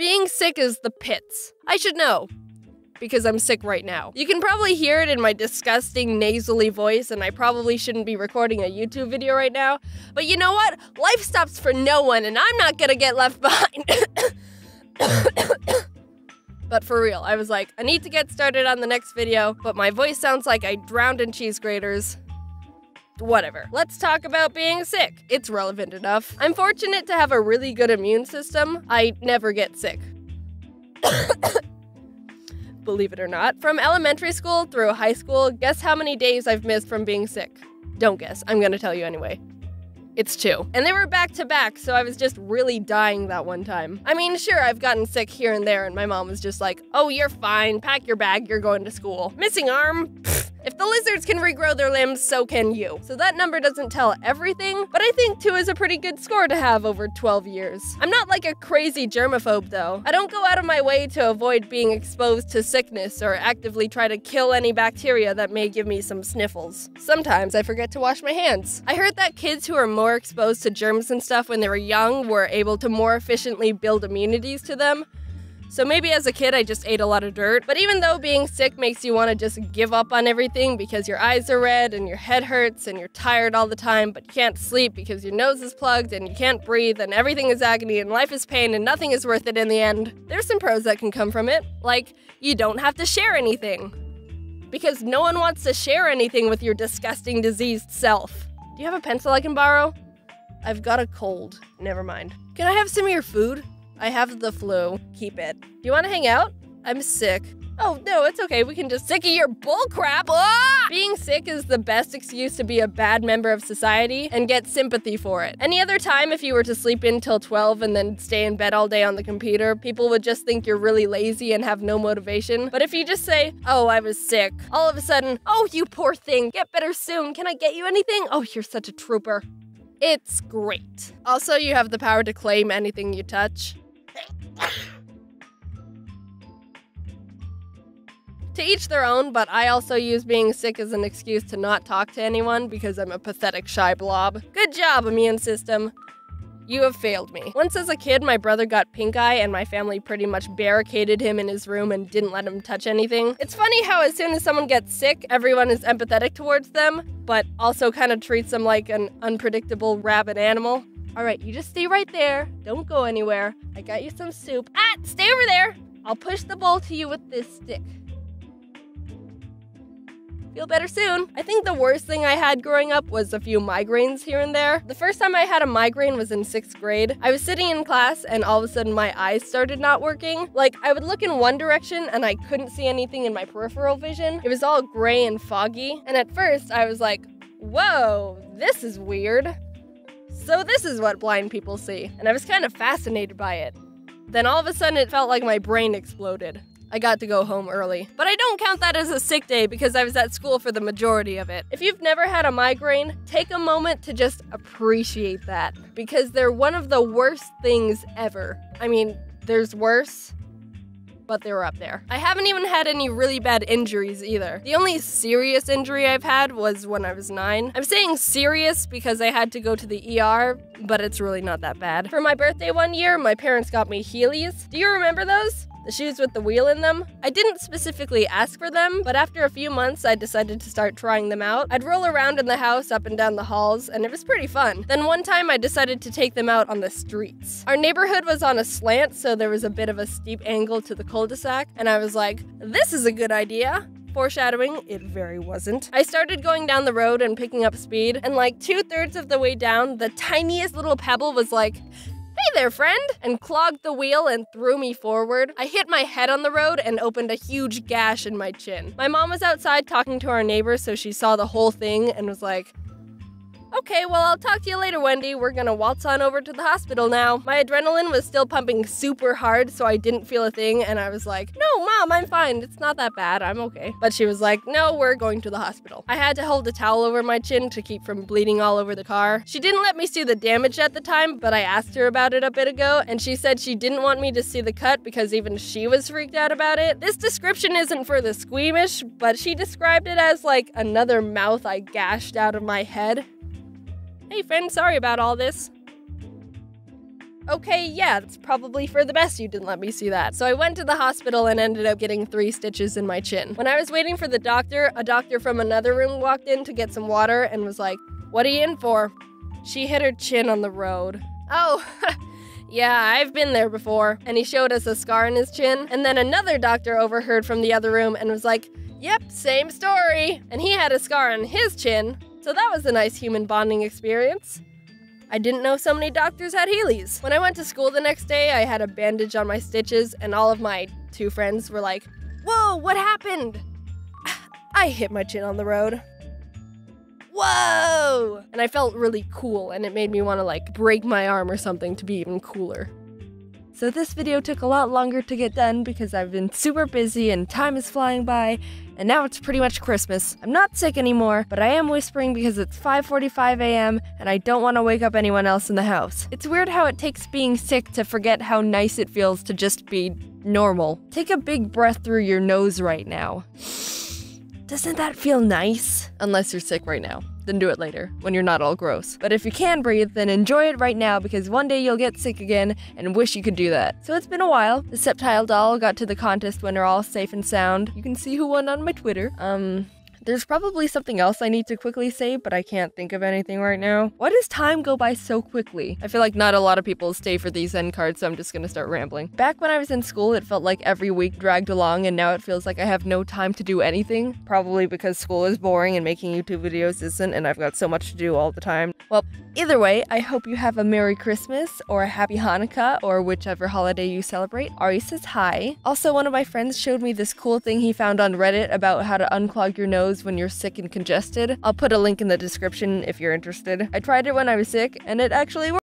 Being sick is the pits. I should know, because I'm sick right now. You can probably hear it in my disgusting nasally voice, and I probably shouldn't be recording a YouTube video right now. But you know what? Life stops for no one, and I'm not gonna get left behind. But for real, I was like, I need to get started on the next video, but my voice sounds like I drowned in cheese graters. Whatever. Let's talk about being sick. It's relevant enough. I'm fortunate to have a really good immune system. I never get sick. Believe it or not. From elementary school through high school, guess how many days I've missed from being sick? Don't guess. I'm gonna tell you anyway. It's 2. And they were back to back, so I was just really dying that one time. I mean, sure, I've gotten sick here and there, and my mom was just like, oh, you're fine, pack your bag, you're going to school. Missing arm? Pfft. If the lizards can regrow their limbs, so can you. So that number doesn't tell everything, but I think 2 is a pretty good score to have over 12 years. I'm not like a crazy germaphobe though. I don't go out of my way to avoid being exposed to sickness or actively try to kill any bacteria that may give me some sniffles. Sometimes I forget to wash my hands. I heard that kids who are more exposed to germs and stuff when they were young were able to more efficiently build immunities to them. So maybe as a kid I just ate a lot of dirt, but even though being sick makes you want to just give up on everything because your eyes are red and your head hurts and you're tired all the time, but you can't sleep because your nose is plugged and you can't breathe and everything is agony and life is pain and nothing is worth it in the end, there's some pros that can come from it. Like, you don't have to share anything. Because no one wants to share anything with your disgusting diseased self. Do you have a pencil I can borrow? I've got a cold. Never mind. Can I have some of your food? I have the flu. Keep it. Do you want to hang out? I'm sick. Oh, no, it's okay. We can just sick of your bullcrap. Ah! Being sick is the best excuse to be a bad member of society and get sympathy for it. Any other time, if you were to sleep in till 12 and then stay in bed all day on the computer, people would just think you're really lazy and have no motivation. But if you just say, oh, I was sick, all of a sudden, oh, you poor thing, get better soon. Can I get you anything? Oh, you're such a trooper. It's great. Also, you have the power to claim anything you touch. To each their own, but I also use being sick as an excuse to not talk to anyone because I'm a pathetic shy blob. Good job, immune system. You have failed me. Once as a kid, my brother got pink eye and my family pretty much barricaded him in his room and didn't let him touch anything. It's funny how as soon as someone gets sick, everyone is empathetic towards them, but also kind of treats them like an unpredictable rabid animal. All right, you just stay right there. Don't go anywhere. I got you some soup. Ah, stay over there. I'll push the bowl to you with this stick. Feel better soon. I think the worst thing I had growing up was a few migraines here and there. The first time I had a migraine was in 6th grade. I was sitting in class and all of a sudden my eyes started not working. Like, I would look in one direction and I couldn't see anything in my peripheral vision. It was all gray and foggy. And at first I was like, whoa, this is weird. So this is what blind people see. And I was kind of fascinated by it. Then all of a sudden it felt like my brain exploded. I got to go home early. But I don't count that as a sick day because I was at school for the majority of it. If you've never had a migraine, take a moment to just appreciate that because they're one of the worst things ever. I mean, there's worse, but they're up there. I haven't even had any really bad injuries either. The only serious injury I've had was when I was 9. I'm saying serious because I had to go to the ER, but it's really not that bad. For my birthday one year, my parents got me Heelys. Do you remember those? The shoes with the wheel in them? I didn't specifically ask for them, but after a few months, I decided to start trying them out. I'd roll around in the house up and down the halls, and it was pretty fun. Then one time, I decided to take them out on the streets. Our neighborhood was on a slant, so there was a bit of a steep angle to the cul-de-sac, and I was like, this is a good idea. Foreshadowing, it very wasn't. I started going down the road and picking up speed, and like 2/3 of the way down, the tiniest little pebble was like, hey there, friend, and clogged the wheel and threw me forward. I hit my head on the road and opened a huge gash in my chin. My mom was outside talking to our neighbor, so she saw the whole thing and was like, okay, well, I'll talk to you later, Wendy. We're gonna waltz on over to the hospital now. My adrenaline was still pumping super hard, so I didn't feel a thing, and I was like, no, Mom, I'm fine. It's not that bad. I'm okay. But she was like, no, we're going to the hospital. I had to hold a towel over my chin to keep from bleeding all over the car. She didn't let me see the damage at the time, but I asked her about it a bit ago, and she said she didn't want me to see the cut because even she was freaked out about it. This description isn't for the squeamish, but she described it as like another mouth I gashed out of my head. Hey friend, sorry about all this. okay, yeah, it's probably for the best you didn't let me see that. So I went to the hospital and ended up getting 3 stitches in my chin. When I was waiting for the doctor, a doctor from another room walked in to get some water and was like, "What are you in for?" She hit her chin on the road. Oh, yeah, I've been there before. And he showed us a scar on his chin. And then another doctor overheard from the other room and was like, "Yep, same story." And he had a scar on his chin. So that was a nice human bonding experience. I didn't know so many doctors had Heelys. When I went to school the next day, I had a bandage on my stitches, and all of my 2 friends were like, "Whoa, what happened?" I hit my chin on the road. Whoa! And I felt really cool, and it made me want to like break my arm or something to be even cooler. So this video took a lot longer to get done because I've been super busy and time is flying by, and now it's pretty much Christmas. I'm not sick anymore, but I am whispering because it's 5:45 a.m. and I don't want to wake up anyone else in the house. It's weird how it takes being sick to forget how nice it feels to just be normal. Take a big breath through your nose right now. Doesn't that feel nice? Unless you're sick right now. Then do it later, when you're not all gross. But if you can breathe, then enjoy it right now because one day you'll get sick again and wish you could do that. So it's been a while. The Septile doll got to the contest winner all safe and sound. You can see who won on my Twitter. There's probably something else I need to quickly say, but I can't think of anything right now. Why does time go by so quickly? I feel like not a lot of people stay for these end cards, so I'm just gonna start rambling. Back when I was in school, it felt like every week dragged along, and now it feels like I have no time to do anything. Probably because school is boring and making YouTube videos isn't, and I've got so much to do all the time. Well, either way, I hope you have a Merry Christmas, or a Happy Hanukkah, or whichever holiday you celebrate. Ari says hi. Also, one of my friends showed me this cool thing he found on Reddit about how to unclog your nose when you're sick and congested. I'll put a link in the description if you're interested. I tried it when I was sick, and it actually worked.